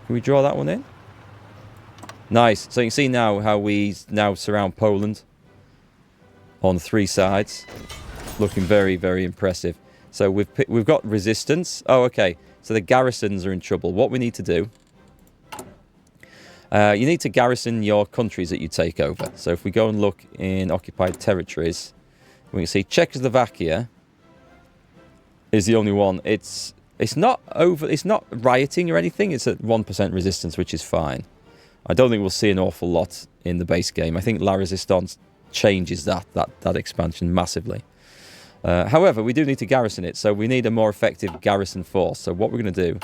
Can we draw that one in? Nice. So you can see now how we now surround Poland on 3 sides. Looking very, very impressive. So we've got resistance. Oh, okay. So the garrisons are in trouble. What we need to do... you need to garrison your countries that you take over. So if we go and look in occupied territories, we can see Czechoslovakia is the only one. It's not rioting or anything. It's at 1% resistance, which is fine. I don't think we'll see an awful lot in the base game. I think La Resistance changes that expansion massively. However, we do need to garrison it, so we need a more effective garrison force. So what we're going to do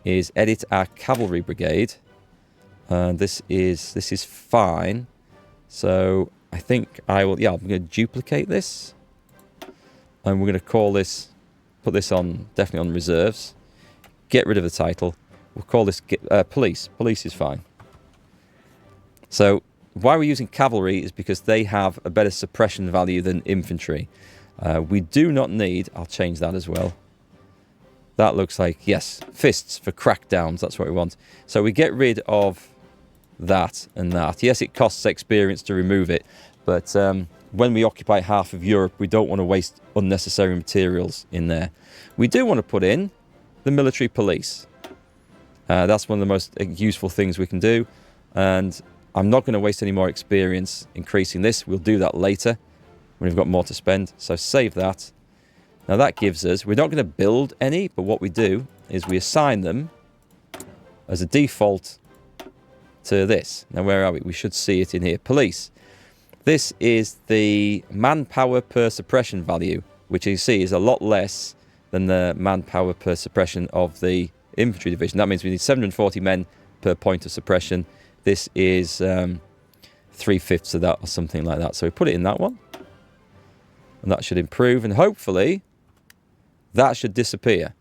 is edit our cavalry brigade. This is fine. So I think I will. Yeah, I'm going to duplicate this, and we're going to call this. Put this on definitely on reserves. Get rid of the title. We'll call this police. Police is fine. So why we're using cavalry is because they have a better suppression value than infantry. We do not need... I'll change that as well. That looks like, yes, fists for crackdowns. That's what we want. So we get rid of that and that. Yes, it costs experience to remove it. But when we occupy half of Europe, we don't want to waste unnecessary materials in there. We do want to put in the military police. That's one of the most useful things we can do. And I'm not going to waste any more experience increasing this. We'll do that later when we've got more to spend. So save that. Now that gives us... We're not going to build any, but what we do is we assign them as a default to this. Now where are we? We should see it in here. Police. This is the manpower per suppression value, which you see is a lot less than the manpower per suppression of the infantry division. That means we need 740 men per point of suppression. This is 3/5 of that or something like that. So we put it in that one. And that should improve. And hopefully that should disappear.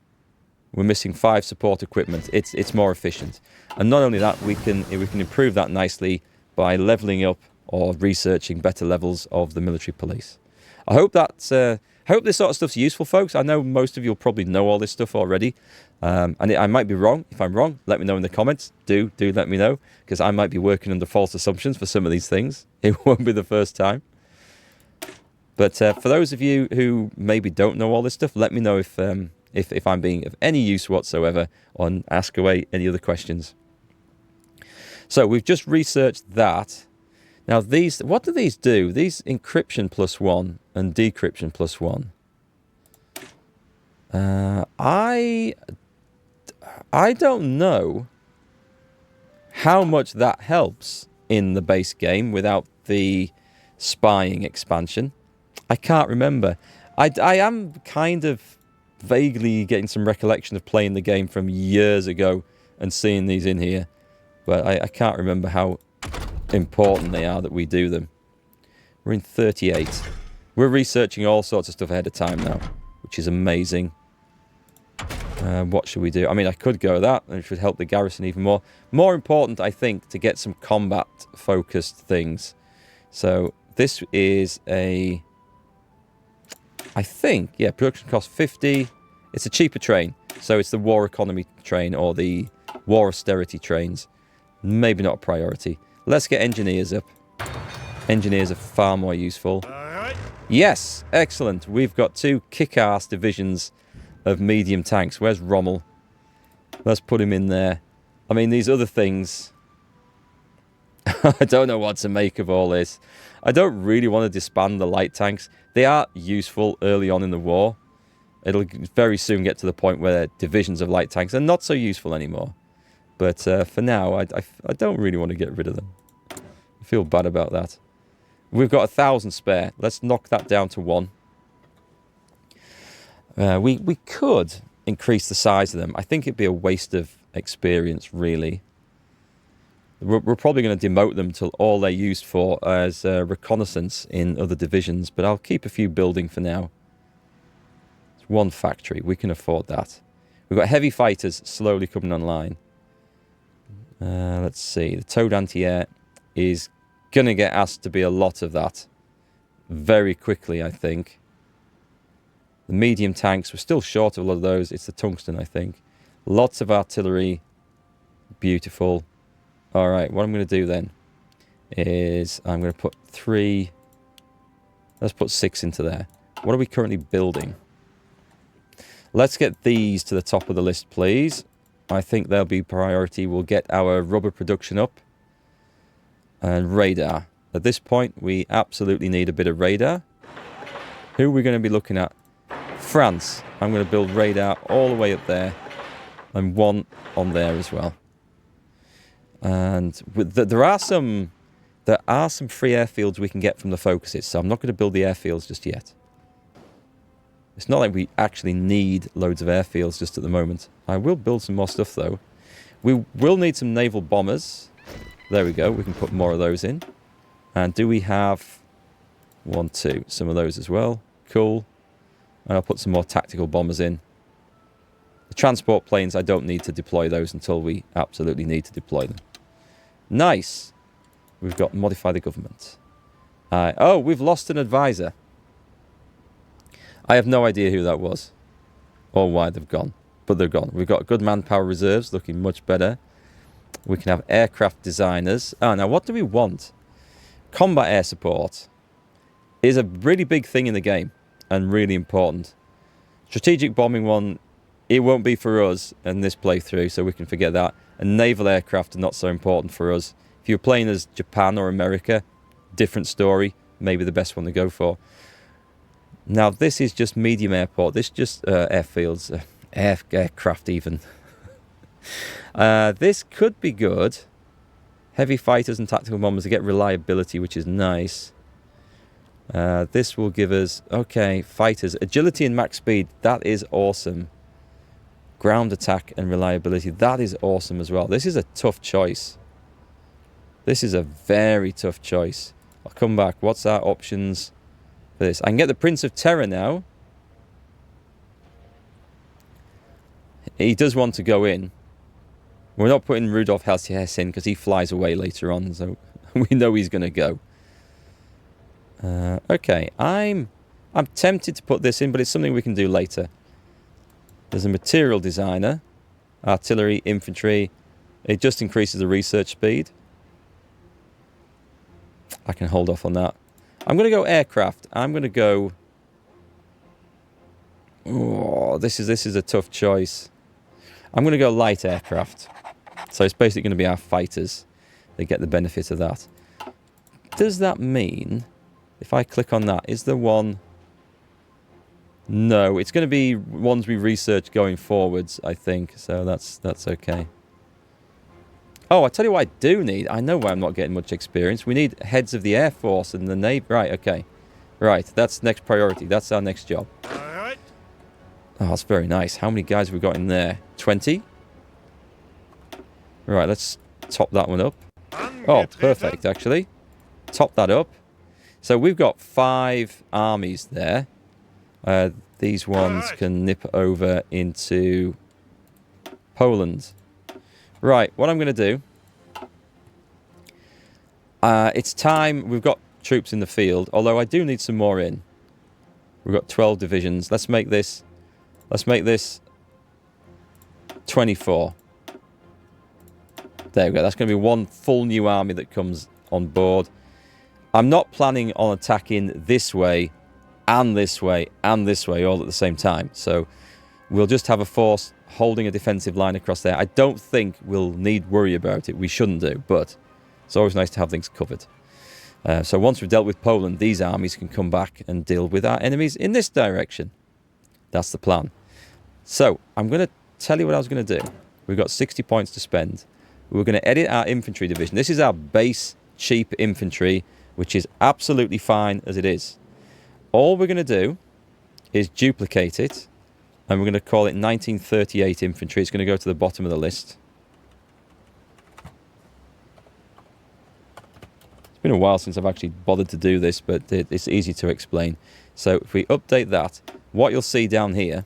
We're missing 5 support equipment. It's more efficient. And not only that, we can improve that nicely by leveling up or researching better levels of the military police. I hope that's... hope this sort of stuff's useful, folks. I know most of you will probably know all this stuff already. And I might be wrong. If I'm wrong, let me know in the comments. Do let me know, because I might be working under false assumptions for some of these things. It won't be the first time. But for those of you who maybe don't know all this stuff, let me know if I'm being of any use whatsoever, and ask away any other questions. So we've just researched that. Now these, what do these do? These encryption +1 and decryption +1. I don't know how much that helps in the base game without the spying expansion. I can't remember. I am kind of vaguely getting some recollection of playing the game from years ago and seeing these in here, but I can't remember how important they are that we do them. We're in 38. We're researching all sorts of stuff ahead of time now, which is amazing. What should we do? I mean, I could go that, and it should help the garrison even more. More important, I think, to get some combat-focused things. So this is a... I think, yeah, production cost 50. It's a cheaper train. So it's the war economy train or the war austerity trains. Maybe not a priority. Let's get engineers up. Engineers are far more useful. Yes, excellent. We've got 2 kick-ass divisions of medium tanks. Where's Rommel? Let's put him in there. I mean, these other things... I don't know what to make of all this. I don't really want to disband the light tanks. They are useful early on in the war. It'll very soon get to the point where divisions of light tanks are not so useful anymore. But for now, I don't really want to get rid of them. I feel bad about that. We've got 1,000 spare. Let's knock that down to 1. We could increase the size of them. I think it'd be a waste of experience, really. We're probably going to demote them till all they're used for as reconnaissance in other divisions, but I'll keep a few building for now. It's 1 factory. We can afford that. We've got heavy fighters slowly coming online. Let's see. The towed anti-air is going to get asked to be a lot of that very quickly, I think. The medium tanks, we're still short of a lot of those. It's the tungsten, I think. Lots of artillery. Beautiful. All right, what I'm going to do then is I'm going to put 3... Let's put 6 into there. What are we currently building? Let's get these to the top of the list, please. I think they'll be priority. We'll get our rubber production up. And radar. At this point, we absolutely need a bit of radar. Who are we going to be looking at? France. I'm going to build radar all the way up there. And 1 on there as well. And there are some free airfields we can get from the focuses. So I'm not going to build the airfields just yet. It's not like we actually need loads of airfields just at the moment. I will build some more stuff though. We will need some naval bombers. There we go. We can put more of those in. And do we have 1, 2? Some of those as well. Cool. And I'll put some more tactical bombers in. The transport planes, I don't need to deploy those until we absolutely need to deploy them. Nice. We've got modify the government. Oh, we've lost an advisor. I have no idea who that was or why they've gone, but they're gone. We've got good manpower reserves, looking much better. We can have aircraft designers. Oh, now what do we want? Combat air support is a really big thing in the game and really important. Strategic bombing one, it won't be for us in this playthrough, so we can forget that. And naval aircraft are not so important for us. If you're playing as Japan or America, different story, maybe the best one to go for. Now, this is just medium airport. This is just airfields, aircraft even. This could be good. Heavy fighters and tactical bombers to get reliability, which is nice. This will give us, okay, fighters. Agility and max speed, that is awesome. Ground attack and reliability, that is awesome as well. This is a tough choice. This is a very tough choice. I'll come back. What's our options? This. I can get the Prince of Terror now. He does want to go in. We're not putting Rudolf Hess in because he flies away later on, so we know he's going to go. Okay, I'm tempted to put this in, but it's something we can do later. There's a material designer, artillery, infantry. It just increases the research speed. I can hold off on that. I'm going to go aircraft. I'm going to go... Oh, this is a tough choice. I'm going to go light aircraft. So it's basically going to be our fighters. They get the benefit of that. Does that mean... If I click on that, is there one... No, it's going to be ones we research going forwards, I think. So that's okay. Oh, I tell you what I do need. I know why I'm not getting much experience. We need heads of the Air Force and the Navy. Right, okay. Right, that's next priority. That's our next job. All right. Oh, that's very nice. How many guys have we got in there? 20? Right, let's top that one up. Oh, perfect, actually. Top that up. So we've got 5 armies there. These ones can nip over into Poland. Right, what I'm going to do... it's time. We've got troops in the field, although I do need some more in. We've got 12 divisions. Let's make this 24. There we go. That's going to be one full new army that comes on board. I'm not planning on attacking this way and this way and this way all at the same time. So we'll just have a force holding a defensive line across there. I don't think we'll need worry about it. We shouldn't do, but it's always nice to have things covered. So once we've dealt with Poland, these armies can come back and deal with our enemies in this direction. That's the plan. So I'm going to tell you what I was going to do. We've got 60 points to spend. We're going to edit our infantry division. This is our base cheap infantry, which is absolutely fine as it is. All we're going to do is duplicate it, and we're going to call it 1938 infantry. It's going to go to the bottom of the list. It's been a while since I've actually bothered to do this, but it's easy to explain. So if we update that, what you'll see down here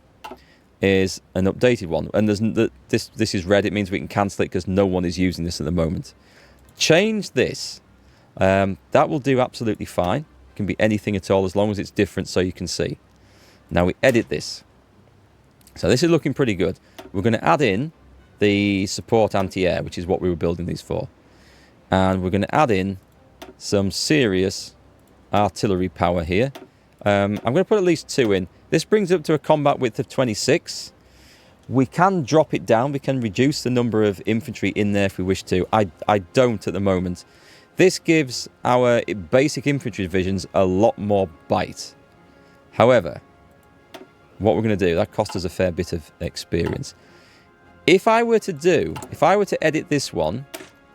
is an updated one. And this is red. It means we can cancel it because no one is using this at the moment. Change this. That will do absolutely fine. It can be anything at all as long as it's different so you can see. Now we edit this. So this is looking pretty good. We're going to add in the support anti-air, which is what we were building these for. And we're going to add in some serious artillery power here. I'm going to put at least 2 in. This brings it up to a combat width of 26. We can drop it down. We can reduce the number of infantry in there if we wish to. I don't at the moment. This gives our basic infantry divisions a lot more bite. However, what we're going to do, that cost us a fair bit of experience. If I were to edit this one,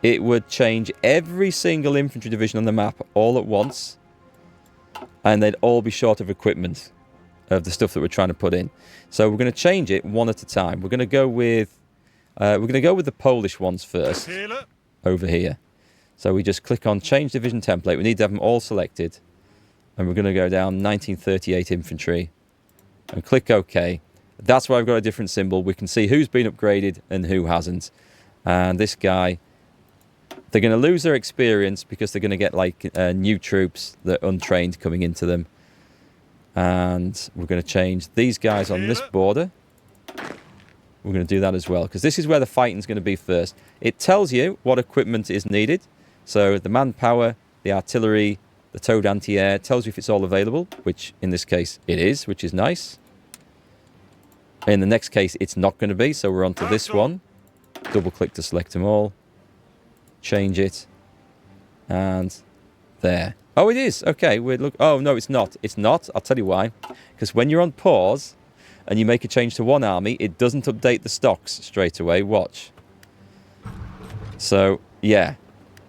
it would change every single infantry division on the map all at once, and they'd all be short of equipment of the stuff that we're trying to put in. So we're going to change it one at a time. We're going to go with the Polish ones first over here. So we just click on change division template. We need to have them all selected, and we're going to go down 1938 infantry and click OK. That's why I've got a different symbol. We can see who's been upgraded and who hasn't. And this guy, they're going to lose their experience because they're going to get like new troops that are untrained coming into them. And we're going to change these guys on this border. We're going to do that as well, because this is where the fighting's going to be first. It tells you what equipment is needed. So the manpower, the artillery, the towed anti-air, tells you if it's all available, which in this case it is, which is nice. In the next case, it's not going to be, so we're on to this one. Double click to select them all. Change it. And there. Oh, it is. Okay. Oh, no, it's not. It's not. I'll tell you why. Because when you're on pause and you make a change to one army, it doesn't update the stocks straight away. Watch. So, yeah.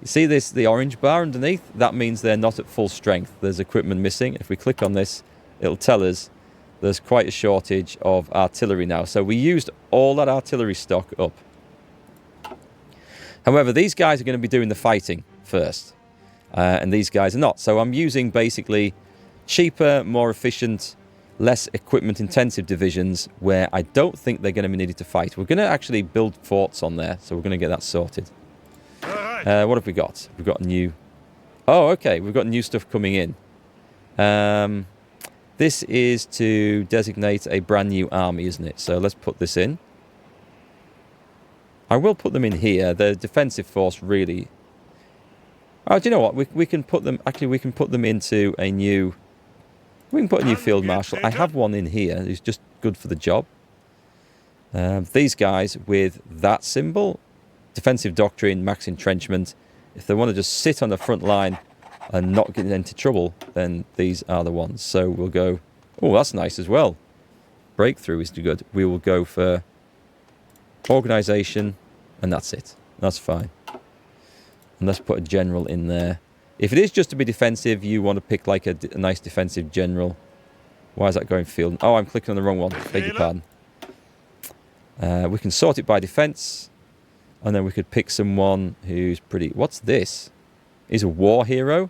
You see this, the orange bar underneath? That means they're not at full strength. There's equipment missing. If we click on this, it'll tell us there's quite a shortage of artillery now. So we used all that artillery stock up. However, these guys are going to be doing the fighting first. And these guys are not. So I'm using basically cheaper, more efficient, less equipment intensive divisions where I don't think they're going to be needed to fight. We're going to actually build forts on there. So we're going to get that sorted. What have we got? We've got new... Oh, okay. We've got new stuff coming in. This is to designate a brand new army, isn't it? So let's put this in. I will put them in here. The defensive force really... Oh, do you know what? We can put them... Actually, we can put them into a new... We can put a new field marshal. I have one in here who's just good for the job. These guys with that symbol... Defensive doctrine, max entrenchment. If they want to just sit on the front line and not get into trouble, then these are the ones. So we'll go... Oh, that's nice as well. Breakthrough is good. We will go for organisation, and that's it. That's fine. And let's put a general in there. If it is just to be defensive, you want to pick like a nice defensive general. Why is that going field? Oh, I'm clicking on the wrong one. Beg your pardon. We can sort it by defence. And then we could pick someone who's pretty... What's this? He's a war hero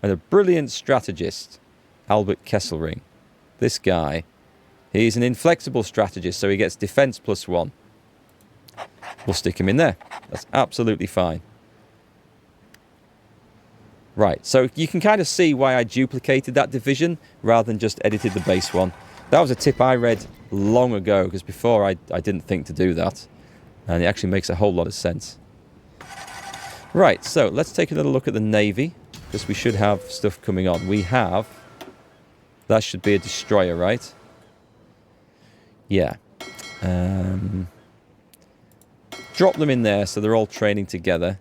and a brilliant strategist. Albert Kesselring. This guy. He's an inflexible strategist, so he gets defense +1. We'll stick him in there. That's absolutely fine. Right, so you can kind of see why I duplicated that division rather than just edited the base one. That was a tip I read long ago, because before I didn't think to do that. And it actually makes a whole lot of sense. Right, so let's take another look at the Navy, because we should have stuff coming on. We have... That should be a destroyer, right? Yeah. Drop them in there so they're all training together.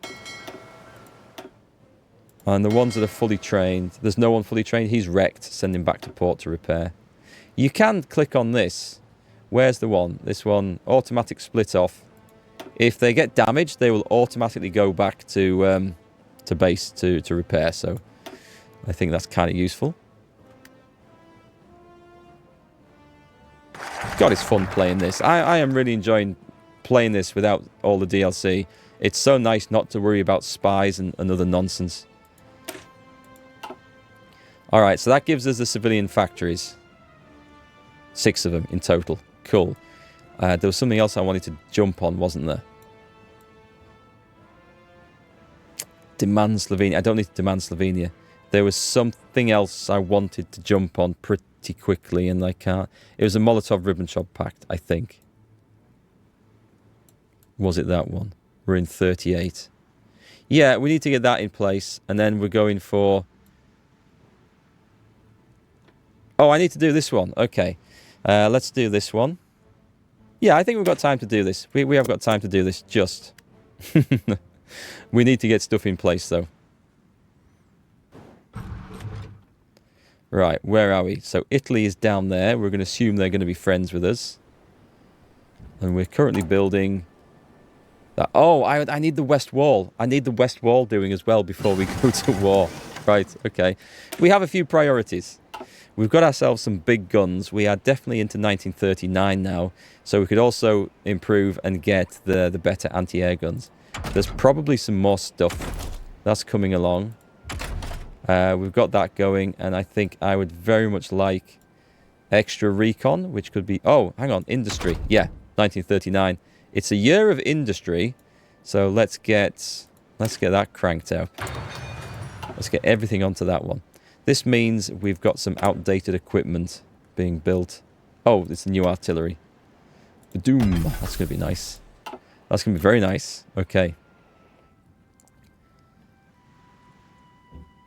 And the ones that are fully trained... There's no one fully trained. He's wrecked. Send him back to port to repair. You can click on this. Where's the one? This one. Automatic split off. If they get damaged, they will automatically go back to base to repair. So I think that's kind of useful. God, it's fun playing this. I am really enjoying playing this without all the DLC. It's so nice not to worry about spies and other nonsense. Alright, so that gives us the civilian factories. 6 of them in total. Cool. There was something else I wanted to jump on, wasn't there? Demand Slovenia. I don't need to demand Slovenia. There was something else I wanted to jump on pretty quickly, and I can't. It was a Molotov-Ribbentrop Pact, I think. Was it that one? We're in 38. Yeah, we need to get that in place. And then we're going for... Oh, I need to do this one. Okay. Let's do this one. Yeah, I think we've got time to do this. We have got time to do this, just. We need to get stuff in place, though. Right, where are we? So Italy is down there. We're going to assume they're going to be friends with us. And we're currently building... that. Oh, I need the west wall. I need the west wall doing as well before we go to war. Right, okay. We have a few priorities. We've got ourselves some big guns. We are definitely into 1939 now. So we could also improve and get the better anti-air guns. There's probably some more stuff that's coming along. We've got that going, and I think I would very much like extra recon, which could be... Oh, hang on, industry. Yeah, 1939. It's a year of industry, so let's get that cranked out. Let's get everything onto that one. This means we've got some outdated equipment being built. Oh, it's the new artillery. Doom. That's going to be nice. That's going to be very nice. Okay.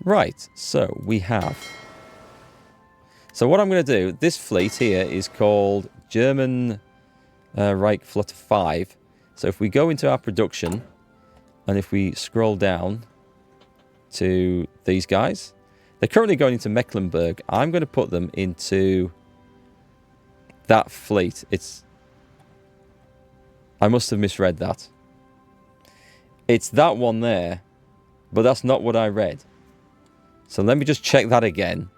Right, so we have... So what I'm going to do, this fleet here is called German Reich Flotte 5. So if we go into our production, and if we scroll down to these guys, they're currently going into Mecklenburg. I'm going to put them into that fleet. I must have misread that. It's that one there, but that's not what I read. So let me just check that again.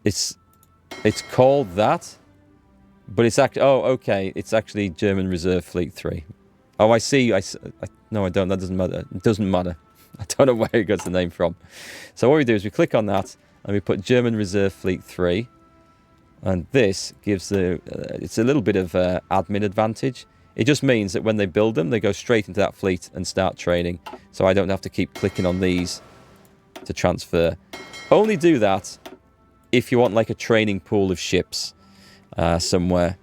It's called that, but it's actually... Oh, okay. It's actually German Reserve Fleet 3. Oh, I see. No, I don't. That doesn't matter. It doesn't matter. I don't know where it got the name from. So what we do is we click on that, and we put German Reserve Fleet 3. And this gives it's a little bit of admin advantage. It just means that when they build them, they go straight into that fleet and start training. So I don't have to keep clicking on these to transfer. Only do that if you want like a training pool of ships somewhere.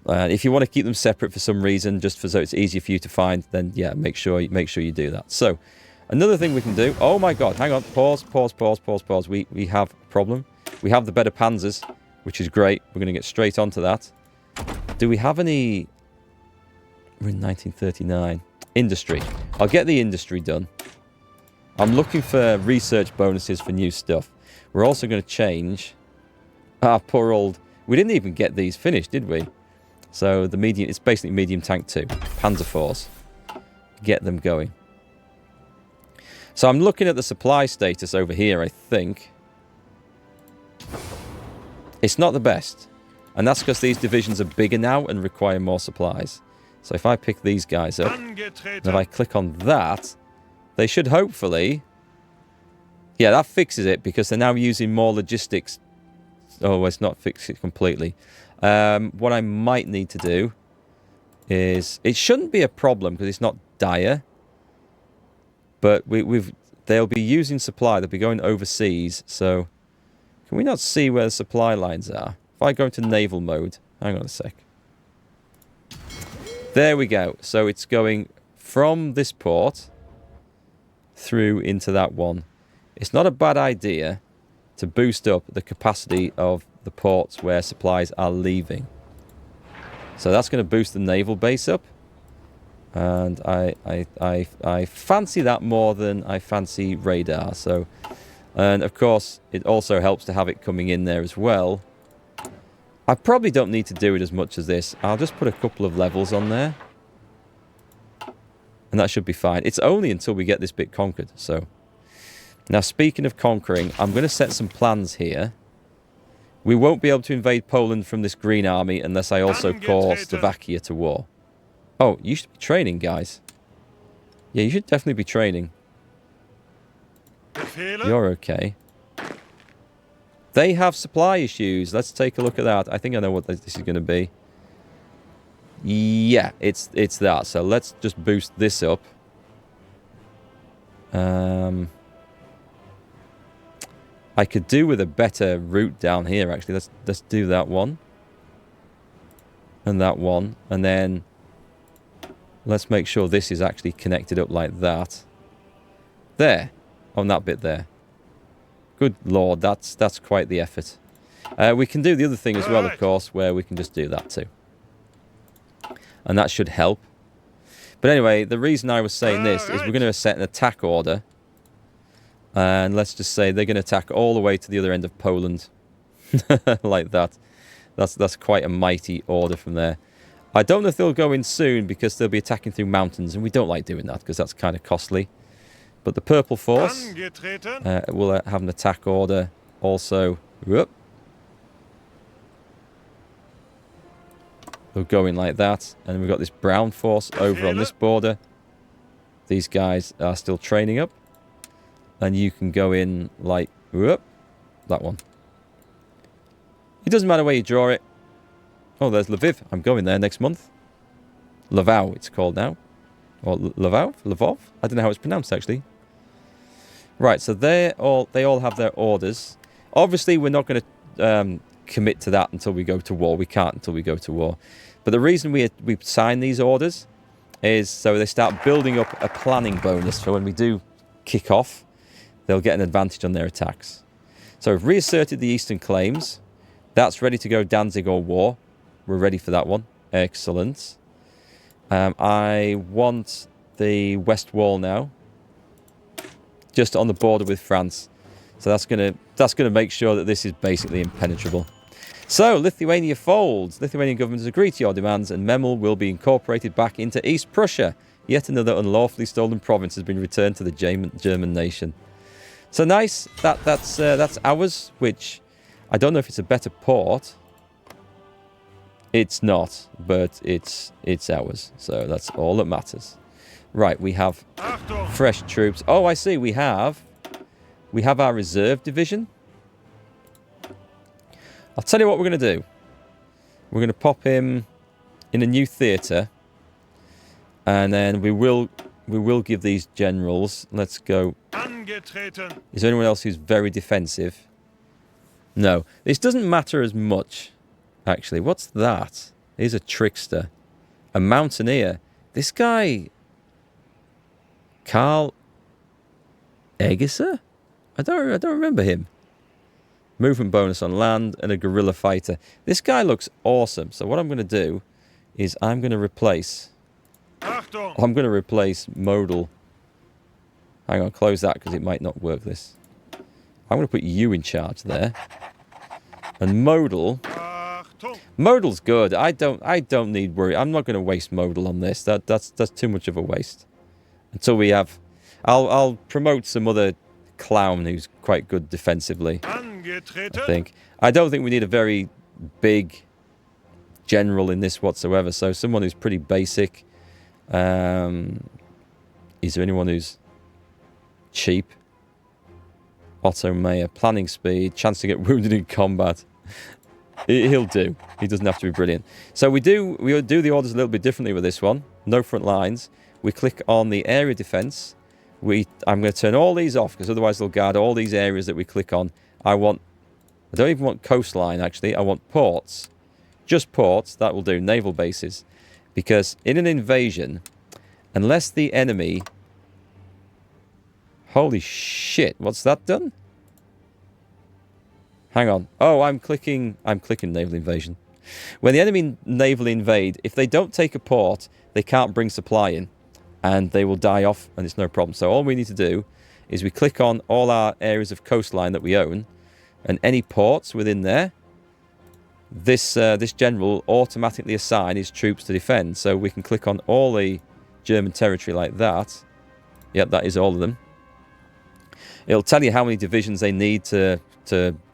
If you want to keep them separate for some reason, just so it's easier for you to find, then yeah, make sure you do that. So another thing we can do... Oh my god, hang on. Pause. We have a problem. We have the better panzers, which is great. We're going to get straight onto that. Do we have any... We're in 1939. Industry. I'll get the industry done. I'm looking for research bonuses for new stuff. We're also going to change... Ah, poor old... We didn't even get these finished, did we? So the medium... It's basically medium tank 2. Panzer Force. Get them going. So I'm looking at the supply status over here, I think. It's not the best. And that's because these divisions are bigger now and require more supplies. So if I pick these guys up, and if I click on that, they should hopefully... Yeah, that fixes it because they're now using more logistics. Oh, it's not fixed it completely. What I might need to do is... It shouldn't be a problem because it's not dire. But they'll be using supply. They'll be going overseas, so... Can we not see where the supply lines are? If I go into naval mode... Hang on a sec. There we go. So it's going from this port through into that one. It's not a bad idea to boost up the capacity of the ports where supplies are leaving. So that's going to boost the naval base up. And I fancy that more than I fancy radar. So... And of course, it also helps to have it coming in there as well. I probably don't need to do it as much as this. I'll just put a couple of levels on there. And that should be fine. It's only until we get this bit conquered. So, now speaking of conquering, I'm going to set some plans here. We won't be able to invade Poland from this Green Army unless I also call Slovakia to war. Oh, you should be training, guys. Yeah, you should definitely be training. You're okay. They have supply issues. Let's take a look at that. I think I know what this is going to be. Yeah, it's that. So let's just boost this up. I could do with a better route down here, actually. Let's do that one. And that one. And then Let's make sure this is actually connected up like that. There. On that bit there. Good lord, that's quite the effort. We can do the other thing as well, of course, where we can just do that too. And that should help. But anyway, the reason I was saying this is we're going to set an attack order. And let's just say they're going to attack all the way to the other end of Poland. Like that. That's quite a mighty order from there. I don't know if they'll go in soon because they'll be attacking through mountains. And we don't like doing that because that's kind of costly. But the Purple Force will have an attack order also. Whoop. They'll go in like that. And we've got this Brown Force over on this border. These guys are still training up. And you can go in like, whoop, that one. It doesn't matter where you draw it. Oh, there's Lviv. I'm going there next month. Lvov, it's called now. Or Lvov? Lvov? I don't know how it's pronounced, actually. Right, so they all have their orders. Obviously, we're not going to commit to that until we go to war. We can't until we go to war. But the reason we sign these orders is so they start building up a planning bonus for when we do kick off. They'll get an advantage on their attacks. So we've reasserted the eastern claims. That's ready to go Danzig or war. We're ready for that one. Excellent. I want the west wall now. Just on the border with France. So that's gonna make sure that this is basically impenetrable. So Lithuania folds. Lithuanian government has agreed to your demands and Memel will be incorporated back into East Prussia. Yet another unlawfully stolen province has been returned to the German nation. So nice. That's ours, which I don't know if it's a better port. It's not, but it's ours. So that's all that matters. Right, we have fresh troops. Oh, I see. We have our reserve division. I'll tell you what we're going to do. We're going to pop him in a new theatre, and then we will give these generals. Let's go. Is there anyone else who's very defensive? No, this doesn't matter as much. Actually, what's that? He's a trickster, a mountaineer. This guy, Karl Egesser? I don't remember him. Movement bonus on land and a guerrilla fighter. This guy looks awesome. So what I'm going to do is I'm going to replace Modal. Hang on, close that because it might not work this. I'm going to put you in charge there. And Modal's good. I don't need worry. I'm not going to waste Modal on this. That's too much of a waste. Until we have, I'll promote some other clown who's quite good defensively. I think. I don't think we need a very big general in this whatsoever. So someone who's pretty basic. Is there anyone who's cheap? Otto Mayer, planning speed, chance to get wounded in combat. He'll do. He doesn't have to be brilliant. So we do the orders a little bit differently with this one. No front lines. We click on the area defense. I'm going to turn all these off because otherwise they'll guard all these areas that we click on. I don't even want coastline actually. I want ports. Just ports. That will do. Naval bases. Because in an invasion, unless the enemy... Holy shit. What's that done? Hang on. Oh, I'm clicking naval invasion. When the enemy naval invade, if they don't take a port, they can't bring supply in. And they will die off, and it's no problem. So all we need to do is we click on all our areas of coastline that we own, and any ports within there, this general will automatically assign his troops to defend. So we can click on all the German territory like that. Yep, that is all of them. It'll tell you how many divisions they need to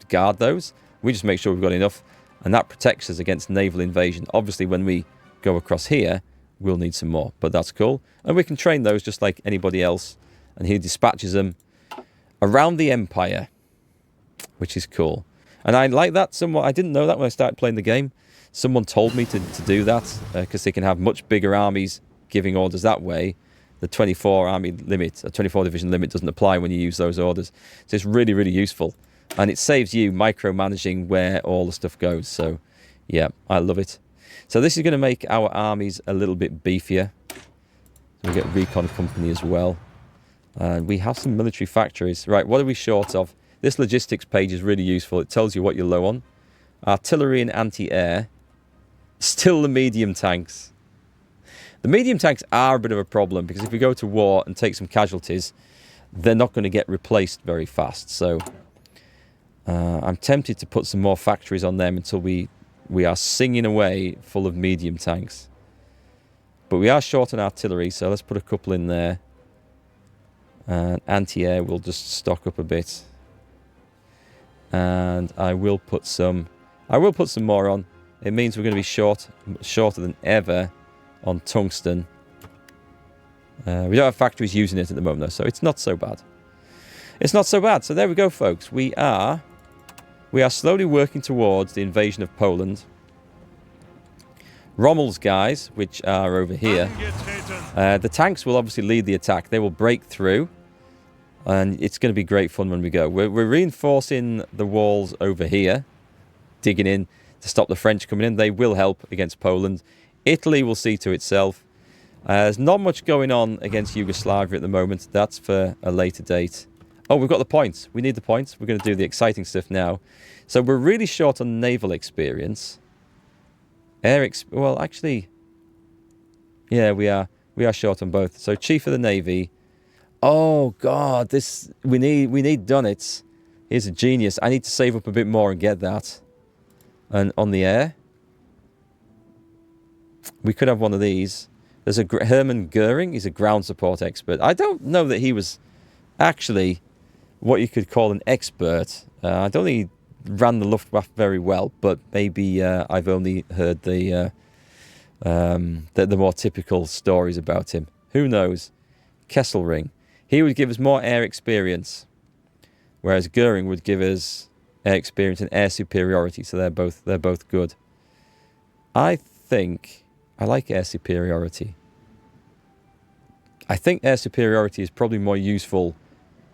guard those. We just make sure we've got enough, and that protects us against naval invasion. Obviously, when we go across here, we'll need some more, but that's cool. And we can train those just like anybody else, and he dispatches them around the empire, which is cool. And I like that somewhat. I didn't know that when I started playing the game. Someone told me to do that because they can have much bigger armies giving orders that way. The 24 army limit, a 24 division limit doesn't apply when you use those orders. So it's really, really useful. And it saves you micromanaging where all the stuff goes. So, yeah, I love it. So this is going to make our armies a little bit beefier. So we get recon company as well. And we have some military factories. Right, what are we short of? This logistics page is really useful. It tells you what you're low on. Artillery and anti-air. Still the medium tanks. The medium tanks are a bit of a problem because if we go to war and take some casualties, they're not going to get replaced very fast. So I'm tempted to put some more factories on them until we are singing away full of medium tanks. But we are short on artillery, so let's put a couple in there. And anti-air will just stock up a bit. And I will put some more on. It means we're going to be shorter than ever on tungsten. We don't have factories using it at the moment though, so it's not so bad. It's not so bad. So there we go, folks. We are slowly working towards the invasion of Poland. Rommel's guys, which are over here, the tanks will obviously lead the attack. They will break through, and it's going to be great fun when we go. We're reinforcing the walls over here, digging in to stop the French coming in. They will help against Poland. Italy will see to itself. There's not much going on against Yugoslavia at the moment. That's for a later date. Oh, we've got the points. We need the points. We're going to do the exciting stuff now. So we're really short on naval experience. Well, actually, yeah, we are short on both. So Chief of the Navy. Oh God, we need Dunits. He's a genius. I need to save up a bit more and get that. And on the air, we could have one of these. There's a Hermann Goering. He's a ground support expert. I don't know that he was actually what you could call an expert. I don't think he ran the Luftwaffe very well, but maybe I've only heard the more typical stories about him. Who knows? Kesselring. He would give us more air experience, whereas Goering would give us air experience and air superiority. So they're both good. I think I like air superiority. I think air superiority is probably more useful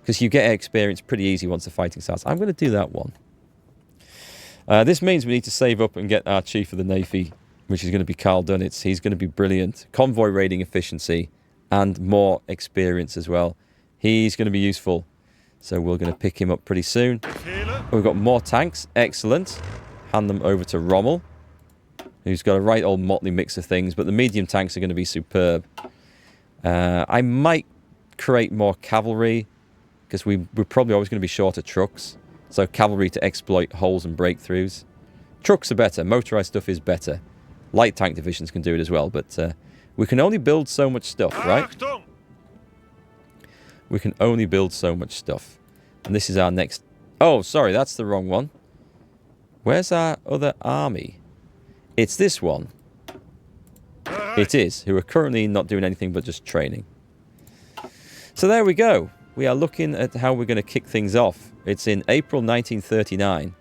because you get air experience pretty easy once the fighting starts. I'm going to do that one. This means we need to save up and get our Chief of the Navy, which is going to be Karl Dunitz. He's going to be brilliant. Convoy raiding efficiency and more experience as well. He's going to be useful. So we're going to pick him up pretty soon. Oh, we've got more tanks. Excellent. Hand them over to Rommel, who's got a right old motley mix of things, but the medium tanks are going to be superb. I might create more cavalry, because we're probably always going to be short of trucks. So cavalry to exploit holes and breakthroughs. Trucks are better. Motorized stuff is better. Light tank divisions can do it as well, but we can only build so much stuff, right? We can only build so much stuff. And this is our next... Oh, sorry, that's the wrong one. Where's our other army? It's this one. It is, who are currently not doing anything but just training. So there we go. We are looking at how we're going to kick things off. It's in April 1939.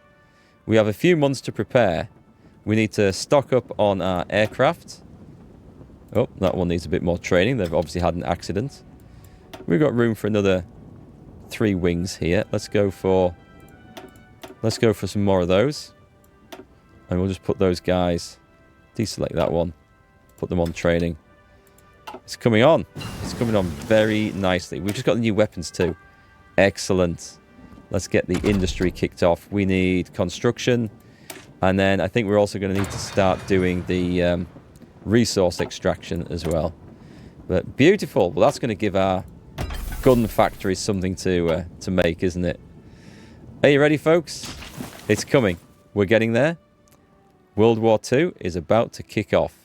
We have a few months to prepare. We need to stock up on our aircraft. Oh, that one needs a bit more training. They've obviously had an accident. We've got room for another 3 wings here. Let's go for some more of those. And we'll just put those guys, deselect that one, put them on training. It's coming on. It's coming on very nicely. We've just got the new weapons too. Excellent. Let's get the industry kicked off. We need construction. And then I think we're also going to need to start doing the resource extraction as well. But beautiful. Well, that's going to give our gun factory something to make, isn't it? Are you ready, folks? It's coming. We're getting there. World War II is about to kick off.